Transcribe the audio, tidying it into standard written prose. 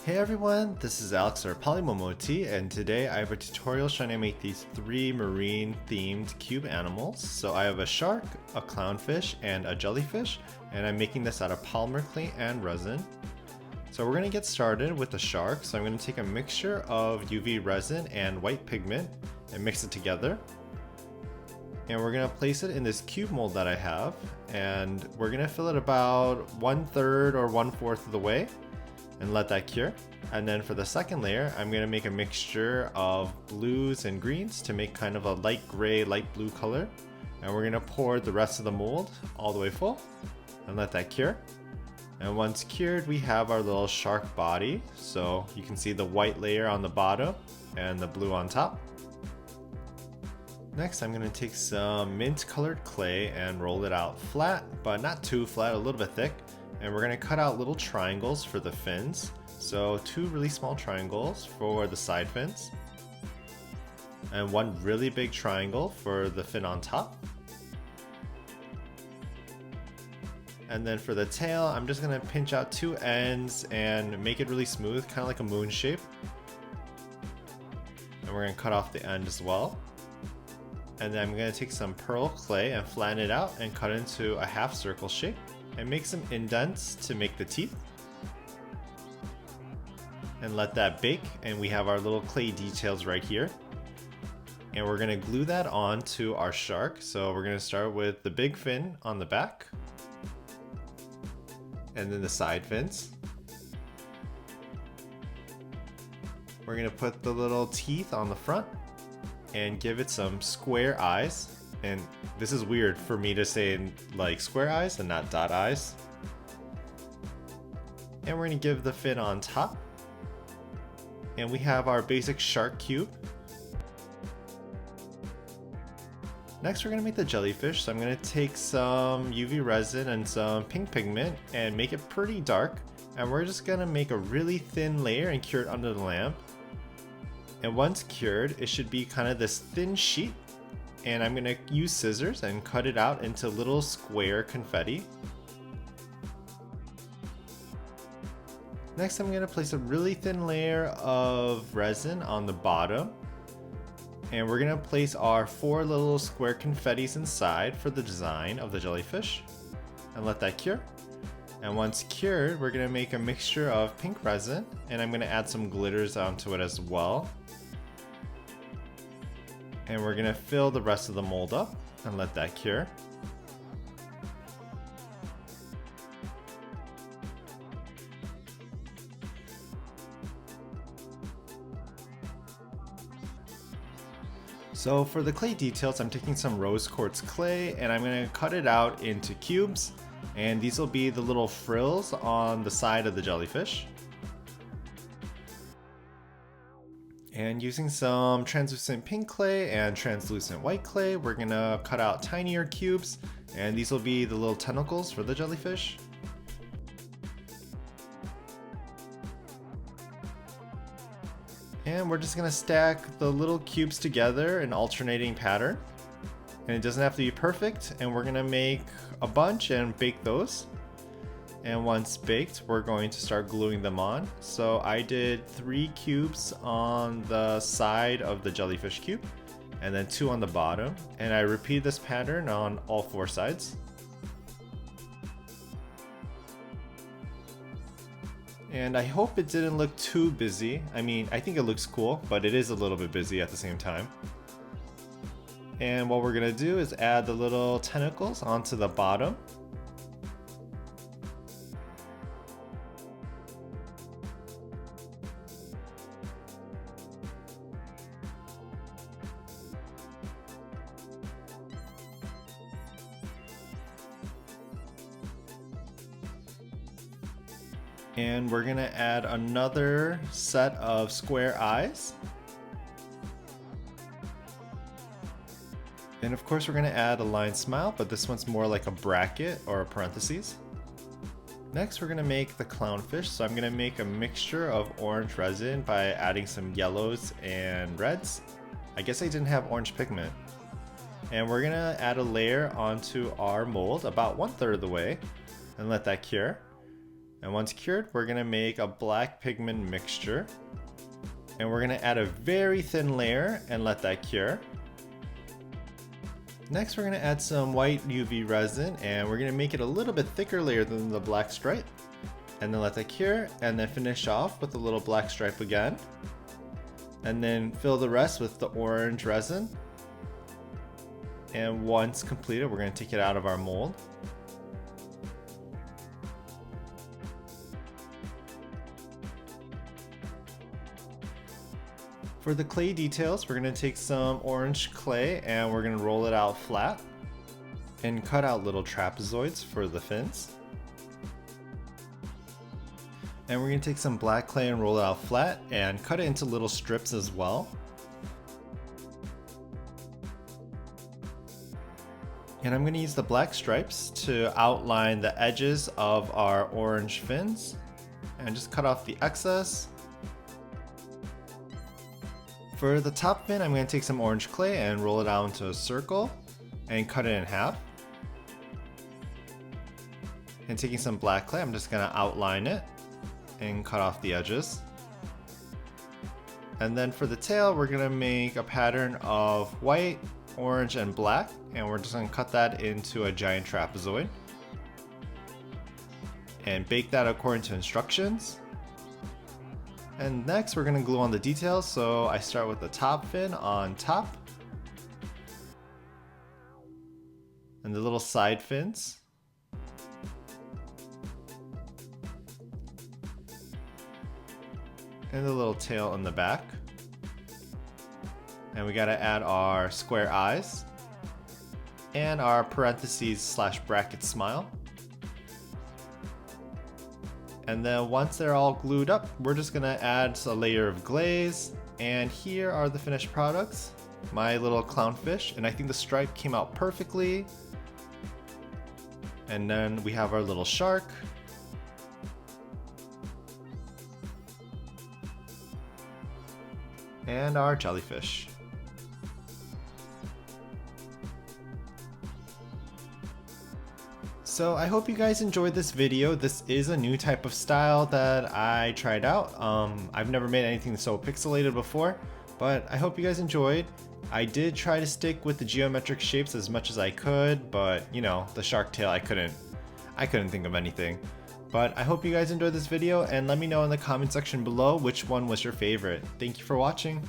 Hey everyone, this is Alex or PolymomoTea, and today I have a tutorial showing how to make these 3 marine themed cube animals. So I have a shark, a clownfish, and a jellyfish, and I'm making this out of polymer clay and resin. So we're going to get started with the shark. So I'm going to take a mixture of UV resin and white pigment and mix it together. And we're going to place it in this cube mold that I have, and we're going to fill it about 1/3 or 1/4 of the way and let that cure. And then for the second layer, I'm going to make a mixture of blues and greens to make kind of a light gray, light blue color. And we're going to pour the rest of the mold all the way full and let that cure. And once cured, we have our little shark body. So you can see the white layer on the bottom and the blue on top. Next, I'm going to take some mint colored clay and roll it out flat, but not too flat, a little bit thick. And we're going to cut out little triangles for the fins. So 2 really small triangles for the side fins. And 1 really big triangle for the fin on top. And then for the tail, I'm just going to pinch out 2 ends and make it really smooth, kind of like a moon shape. And we're going to cut off the end as well. And then I'm going to take some pearl clay and flatten it out and cut it into a half circle shape. And make some indents to make the teeth. And let that bake, and we have our little clay details right here. And we're going to glue that onto our shark. So we're going to start with the big fin on the back. And then the side fins. We're going to put the little teeth on the front and give it some square eyes. And this is weird for me to say like square eyes and not dot eyes. And we're going to give the fin on top. And we have our basic shark cube. Next, we're going to make the jellyfish. So I'm going to take some UV resin and some pink pigment and make it pretty dark. And we're just going to make a really thin layer and cure it under the lamp. And once cured, it should be kind of this thin sheet. And I'm going to use scissors and cut it out into little square confetti. Next, I'm going to place a really thin layer of resin on the bottom. And we're going to place our 4 little square confettis inside for the design of the jellyfish. And let that cure. And once cured, we're going to make a mixture of pink resin. And I'm going to add some glitters onto it as well. And we're going to fill the rest of the mold up and let that cure. So for the clay details, I'm taking some rose quartz clay and I'm going to cut it out into cubes. And these will be the little frills on the side of the jellyfish. And using some translucent pink clay and translucent white clay, we're gonna cut out tinier cubes, and these will be the little tentacles for the jellyfish. And we're just gonna stack the little cubes together in alternating pattern. And it doesn't have to be perfect, and we're gonna make a bunch and bake those. And once baked, we're going to start gluing them on. So I did 3 cubes on the side of the jellyfish cube, and then 2 on the bottom. And I repeat this pattern on all 4 sides. And I hope it didn't look too busy. I mean, I think it looks cool, but it is a little bit busy at the same time. And what we're gonna do is add the little tentacles onto the bottom. And we're gonna add another set of square eyes. And of course we're gonna add a line smile, but this one's more like a bracket or a parentheses. Next we're gonna make the clownfish. So I'm gonna make a mixture of orange resin by adding some yellows and reds. I guess I didn't have orange pigment. And we're gonna add a layer onto our mold about 1/3 of the way and let that cure. And once cured, we're gonna make a black pigment mixture. And we're gonna add a very thin layer and let that cure. Next, we're gonna add some white UV resin and we're gonna make it a little bit thicker layer than the black stripe. And then let that cure and then finish off with a little black stripe again. And then fill the rest with the orange resin. And once completed, we're gonna take it out of our mold. For the clay details, we're going to take some orange clay and we're going to roll it out flat and cut out little trapezoids for the fins. And we're going to take some black clay and roll it out flat and cut it into little strips as well. And I'm going to use the black stripes to outline the edges of our orange fins and just cut off the excess. For the top fin, I'm going to take some orange clay and roll it out into a circle and cut it in half. And taking some black clay, I'm just going to outline it and cut off the edges. And then for the tail, we're going to make a pattern of white, orange, and black, and we're just going to cut that into a giant trapezoid and bake that according to instructions. And next we're going to glue on the details, so I start with the top fin on top and the little side fins. And the little tail in the back. And we got to add our square eyes and our parentheses / bracket smile. And then once they're all glued up, we're just gonna add a layer of glaze. And here are the finished products. My little clownfish, and I think the stripe came out perfectly. And then we have our little shark. And our jellyfish. So I hope you guys enjoyed this video. This is a new type of style that I tried out. I've never made anything so pixelated before, but I hope you guys enjoyed. I did try to stick with the geometric shapes as much as I could, but you know, the shark tail, I couldn't think of anything. But I hope you guys enjoyed this video and let me know in the comment section below which one was your favorite. Thank you for watching.